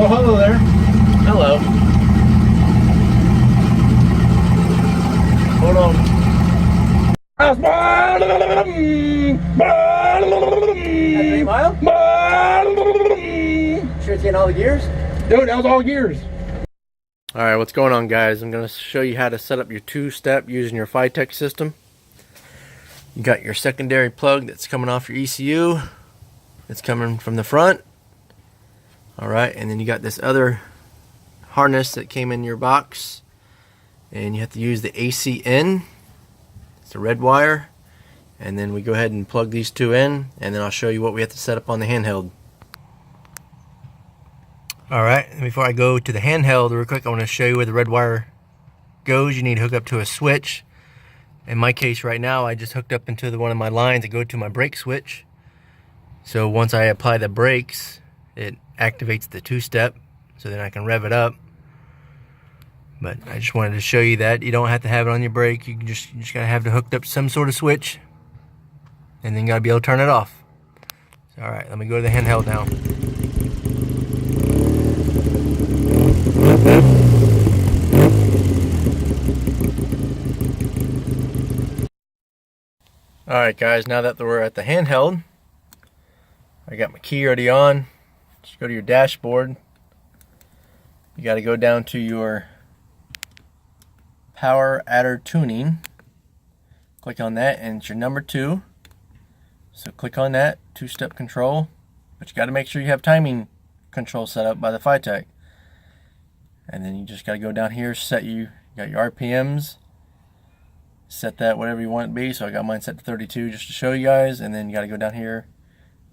Oh, hello there. Hello. Hold on. At 3 miles? Sure it's getting all the gears? Dude, that was all gears. Alright, what's going on, guys? I'm going to show you how to set up your two-step using your Fitech system. You got your secondary plug that's coming off your ECU. It's coming from the front. Alright, and then you got this other harness that came in your box. And you have to use the AC in. It's a red wire. And then we go ahead and plug these two in. And then I'll show you what we have to set up on the handheld. Alright, before I go to the handheld real quick, I want to show you where the red wire goes. You need to hook up to a switch. In my case right now, I just hooked up into one of my lines to go to my brake switch. So once I apply the brakes, it activates the two-step, so then I can rev it up. But I just wanted to show you that you don't have to have it on your brake. You just gotta have it hooked up to some sort of switch, and then you gotta be able to turn it off. So, all right, let me go to the handheld now. All right, guys. Now that we're at the handheld, I got my key already on. Just go to your dashboard. You got to go down to your power adder tuning. Click on that, and it's your number 2. So click on that, two-step control. But you got to make sure you have timing control set up by the Fitech. And then you just got to go down here, you got your RPMs. Set that whatever you want it to be. So I got mine set to 32 just to show you guys. And then you got to go down here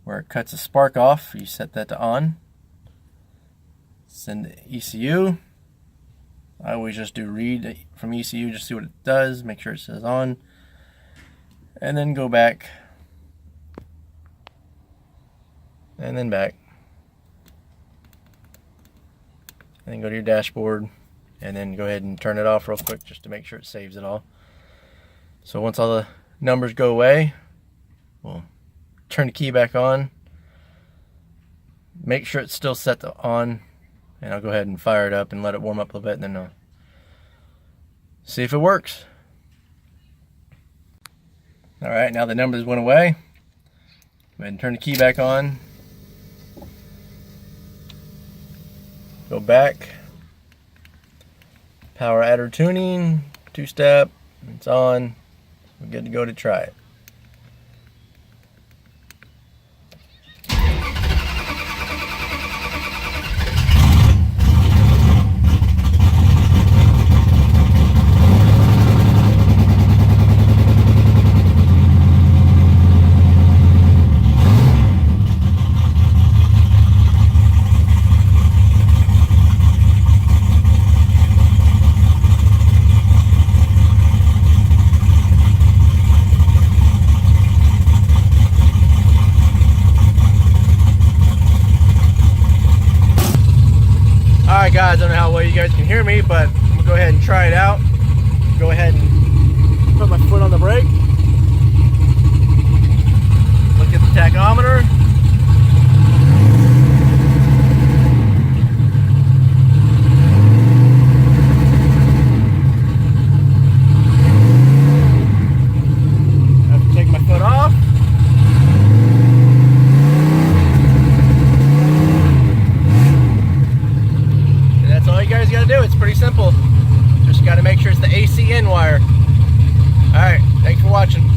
where it cuts the spark off. You set that to on. Send the ECU. I always just do read from ECU, just see what it does, make sure it says on, and then go back, and then back, and then go to your dashboard, and then go ahead and turn it off real quick just to make sure it saves it all. So once all the numbers go away, we'll turn the key back on, make sure it's still set to on, and I'll go ahead and fire it up and let it warm up a little bit, and then see if it works. Alright, now the numbers went away. Go ahead and turn the key back on. Go back. Power adder tuning, two-step, it's on. We're good to go to try it. Alright guys, I don't know how well you guys can hear me, but I'm going to go ahead and try it out. Go ahead and put my foot on the brake. Look at the tachometer. I have to take my foot off. That's all you guys got to do. It's pretty simple. Just got to make sure it's the AC in wire. Alright, thanks for watching.